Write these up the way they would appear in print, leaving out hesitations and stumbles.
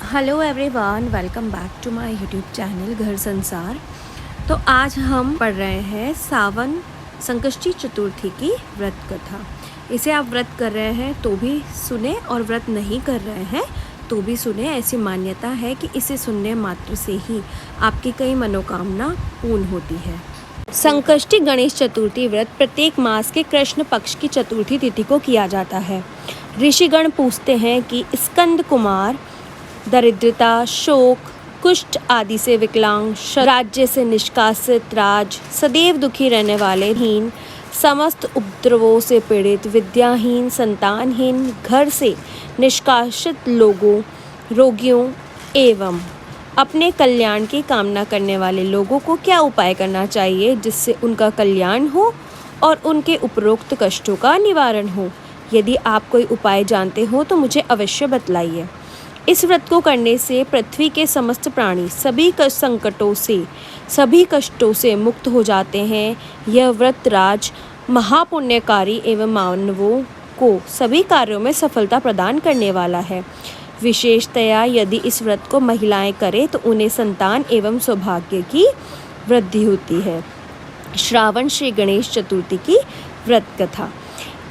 Hello everyone, welcome back to my YouTube channel Ghar Sansar. तो आज हम पढ़ रहे हैं सावन संकष्टी चतुर्थी की व्रत कथा। इसे आप व्रत कर रहे हैं तो भी सुने और व्रत नहीं कर रहे हैं तो भी सुने। ऐसी मान्यता है कि इसे सुनने मात्र से ही आपकी कई मनोकामना पूर्ण होती है। संकष्टी गणेश चतुर्थी व्रत प्रत्येक मास के कृष्ण पक्ष की चतुर्थी तिथि को किया जाता है। ऋषिगण पूछते हैं कि स्कंद कुमार दरिद्रता, शोक, कुष्ठ आदि से विकलांग, राज्य से निष्कासित, सदैव दुखी रहने वाले, हीन, समस्त उपद्रवों से पीड़ित, विद्याहीन, संतानहीन, घर से निष्कासित लोगों, रोगियों एवं अपने कल्याण की कामना करने वाले लोगों को क्या उपाय करना चाहिए जिससे उनका कल्याण हो और उनके उपरोक्त कष्टों का निवारण हो। यदि आप कोई उपाय जानते हो तो मुझे अवश्य बतलाइए। इस व्रत को करने से पृथ्वी के समस्त प्राणी सभी संकटों से, सभी कष्टों से मुक्त हो जाते हैं। यह व्रत राज महापुण्यकारी एवं मानवों को सभी कार्यों में सफलता प्रदान करने वाला है। विशेषतया यदि इस व्रत को महिलाएं करें तो उन्हें संतान एवं सौभाग्य की वृद्धि होती है। श्रावण श्री गणेश चतुर्थी की व्रत कथा।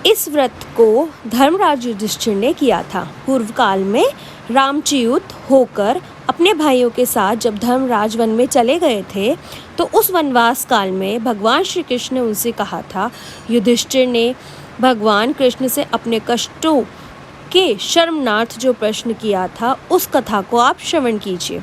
इस व्रत को धर्मराज युधिष्ठिर ने किया था। पूर्व काल में रामच्युत होकर अपने भाइयों के साथ जब धर्मराज वन में चले गए थे तो उस वनवास काल में भगवान श्री कृष्ण ने उनसे कहा था। युधिष्ठिर ने भगवान कृष्ण से अपने कष्टों के शर्मनार्थ जो प्रश्न किया था उस कथा को आप श्रवण कीजिए।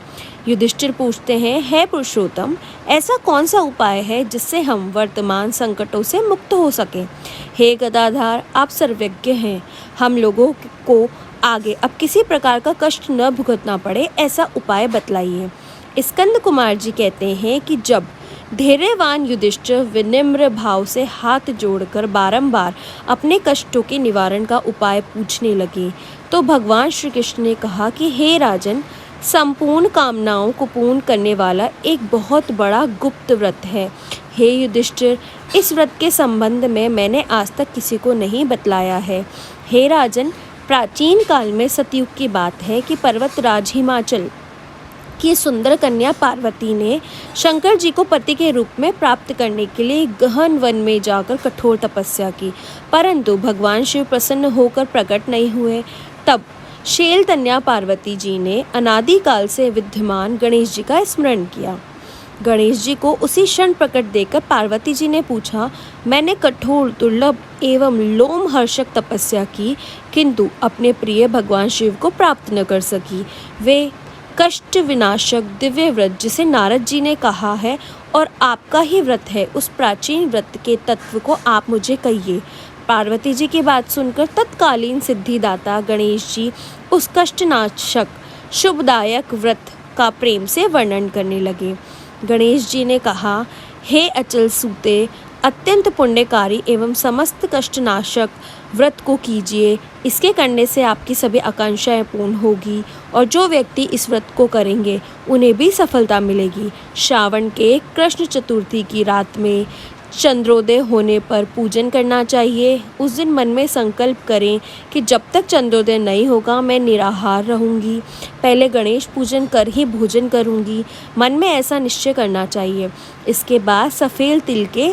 युधिष्ठिर पूछते हैं, हे पुरुषोत्तम, ऐसा कौन सा उपाय है जिससे हम वर्तमान संकटों से मुक्त हो सकें? हे गदाधार, आप सर्वज्ञ हैं। हम लोगों को आगे अब किसी प्रकार का कष्ट न भुगतना पड़े, ऐसा उपाय बतलाइए। स्कंद कुमार जी कहते हैं कि जब धैर्यवान युधिष्ठिर विनम्र भाव से हाथ जोड़कर बारंबार अपने कष्टों के निवारण का उपाय पूछने लगे तो भगवान श्री कृष्ण ने कहा कि हे राजन, संपूर्ण कामनाओं को पूर्ण करने वाला एक बहुत बड़ा गुप्त व्रत है। हे युधिष्ठिर, इस व्रत के संबंध में मैंने आज तक किसी को नहीं बतलाया है। हे राजन, प्राचीन काल में सतयुग की बात है कि पर्वतराज हिमाचल की सुंदर कन्या पार्वती ने शंकर जी को पति के रूप में प्राप्त करने के लिए गहन वन में जाकर कठोर तपस्या की, परंतु भगवान शिव प्रसन्न होकर प्रकट नहीं हुए। तब शैलकन्या पार्वती जी ने अनादिकाल से विद्यमान गणेश जी का स्मरण किया। गणेश जी को उसी क्षण प्रकट देकर पार्वती जी ने पूछा, मैंने कठोर, दुर्लभ एवं लोमहर्षक तपस्या की किंतु अपने प्रिय भगवान शिव को प्राप्त न कर सकी। वे कष्ट विनाशक दिव्य व्रत जिसे नारद जी ने कहा है और आपका ही व्रत है, उस प्राचीन व्रत के तत्व को आप मुझे कहिए। पार्वती जी की बात सुनकर तत्कालीन सिद्धिदाता गणेश जी उस कष्टनाशक शुभदायक व्रत का प्रेम से वर्णन करने लगे। गणेश जी ने कहा, हे अचल सूते, अत्यंत पुण्यकारी एवं समस्त कष्टनाशक व्रत को कीजिए। इसके करने से आपकी सभी आकांक्षाएं पूर्ण होगी और जो व्यक्ति इस व्रत को करेंगे उन्हें भी सफलता मिलेगी। श्रावण के कृष्ण चतुर्थी की रात में चंद्रोदय होने पर पूजन करना चाहिए। उस दिन मन में संकल्प करें कि जब तक चंद्रोदय नहीं होगा मैं निराहार रहूंगी, पहले गणेश पूजन कर ही भोजन करूंगी। मन में ऐसा निश्चय करना चाहिए। इसके बाद सफ़ेद तिल के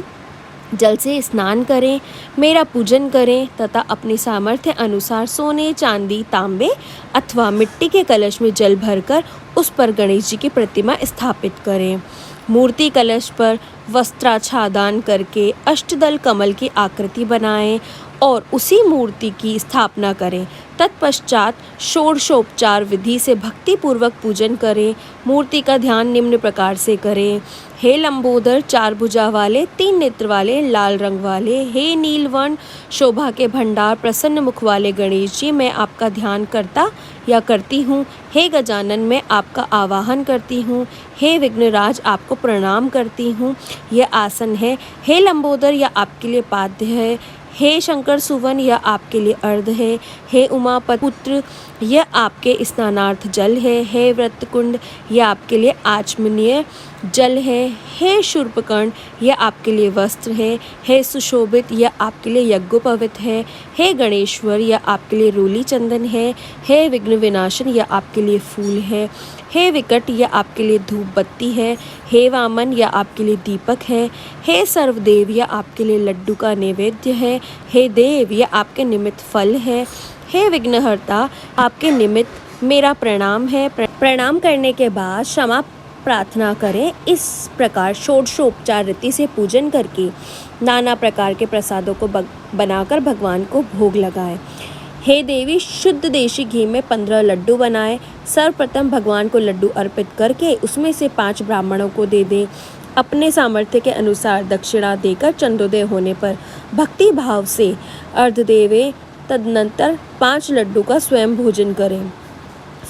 जल से स्नान करें, मेरा पूजन करें तथा अपनी सामर्थ्य अनुसार सोने, चांदी, तांबे अथवा मिट्टी के कलश में जल भरकर उस पर गणेश जी की प्रतिमा स्थापित करें। मूर्ति कलश पर वस्त्राच्छादन करके अष्टदल कमल की आकृति बनाएं और उसी मूर्ति की स्थापना करें। तत्पश्चात षोडशोपचार विधि से भक्तिपूर्वक पूजन करें। मूर्ति का ध्यान निम्न प्रकार से करें। हे लंबोदर, 4 भुजा वाले, 3 नेत्र वाले, लाल रंग वाले, हे नीलवर्ण शोभा के भंडार, प्रसन्न मुख वाले गणेश जी, मैं आपका ध्यान करता या करती हूँ। हे गजानन, मैं आपका आवाहन करती हूँ। हे विघ्नराज, आपको प्रणाम करती हूँ। यह आसन है। हे लंबोदर, यह आपके लिए पाद्य है। हे शंकर सुवन, यह आपके लिए अर्ध है। हे उमापति पुत्र यह आपके स्नानार्थ जल है। हे व्रतकुंड, यह आपके लिए आचमनीय जल है। हे शूर्पकर्ण, यह आपके लिए वस्त्र है। हे सुशोभित, यह आपके लिए यज्ञोपवीत है। हे गणेश्वर, यह आपके लिए रोली चंदन है। हे विघ्न विनाशन, यह आपके लिए फूल है। हे विकट, यह आपके लिए धूप बत्ती है। हे वामन, यह आपके लिए दीपक है। हे सर्वदेव, यह आपके लिए लड्डू का नैवेद्य है। हे देव, यह आपके निमित्त फल है। हे विघ्नहर्ता, आपके निमित्त मेरा प्रणाम है। प्रणाम करने के बाद क्षमा प्रार्थना करें। इस प्रकार षोडशोपचार रीति से पूजन करके नाना प्रकार के प्रसादों को बनाकर भगवान को भोग लगाएं। हे देवी, शुद्ध देशी घी में 15 लड्डू बनाएं। सर्वप्रथम भगवान को लड्डू अर्पित करके उसमें से 5 ब्राह्मणों को दे दें। अपने सामर्थ्य के अनुसार दक्षिणा देकर चंद्रोदय होने पर भक्ति भाव से अर्घ देवें। तदनंतर 5 लड्डू का स्वयं भोजन करें।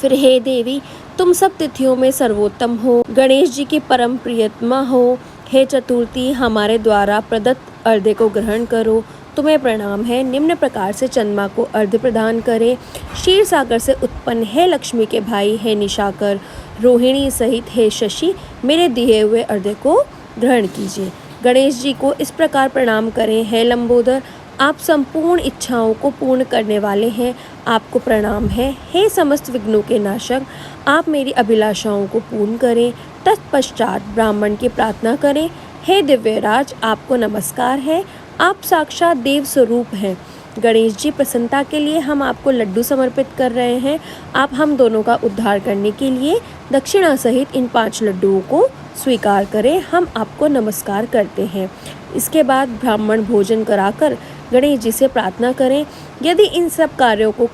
फिर हे देवी, तुम सब तिथियों में सर्वोत्तम हो, गणेश जी की परम प्रियतमा हो। हे चतुर्थी, हमारे द्वारा प्रदत्त अर्घ्य को ग्रहण करो। तुम्हें प्रणाम है। निम्न प्रकार से चंद्रमा को अर्घ्य प्रदान करें। क्षीर सागर से उत्पन्न हे लक्ष्मी के भाई, हे निशाकर, रोहिणी सहित हे शशि, मेरे दिए हुए अर्घ्य को ग्रहण कीजिए। गणेश जी को इस प्रकार प्रणाम करें। हे लंबोदर, आप संपूर्ण इच्छाओं को पूर्ण करने वाले हैं, आपको प्रणाम है। हे समस्त विघ्नों के नाशक, आप मेरी अभिलाषाओं को पूर्ण करें। तत्पश्चात ब्राह्मण की प्रार्थना करें। हे दिव्यराज, आपको नमस्कार है, आप साक्षात देव स्वरूप हैं। गणेश जी, प्रसन्नता के लिए हम आपको लड्डू समर्पित कर रहे हैं। आप हम दोनों का उद्धार करने के लिए दक्षिणा सहित इन 5 लड्डुओं को स्वीकार करें। हम आपको नमस्कार करते हैं। इसके बाद ब्राह्मण भोजन कराकर गणेश जी से प्रार्थना करें। यदि इन सब कार्यों को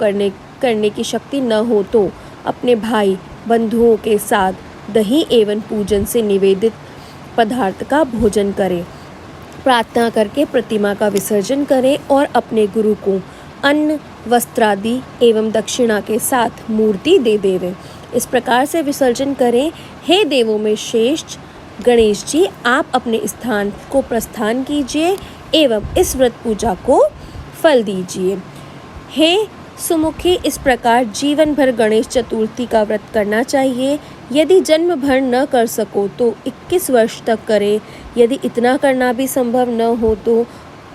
करने की शक्ति न हो तो अपने भाई बंधुओं के साथ दही एवं पूजन से निवेदित पदार्थ का भोजन करें। प्रार्थना करके प्रतिमा का विसर्जन करें और अपने गुरु को अन्न, वस्त्रादि एवं दक्षिणा के साथ मूर्ति दे देवें। इस प्रकार से विसर्जन करें। हे देवों में श्रेष्ठ गणेश जी, आप अपने स्थान को प्रस्थान कीजिए एवं इस व्रत पूजा को फल दीजिए। हे सुमुखी, इस प्रकार जीवन भर गणेश चतुर्थी का व्रत करना चाहिए। यदि जन्म भर न कर सको तो 21 वर्ष तक करें। यदि इतना करना भी संभव न हो तो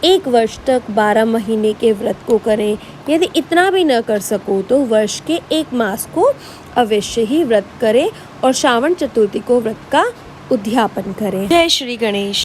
1 वर्ष तक 12 महीने के व्रत को करें। यदि इतना भी न कर सको तो वर्ष के 1 मास को अवश्य ही व्रत करें और श्रावण चतुर्थी को व्रत का उद्यापन करें। जय श्री गणेश।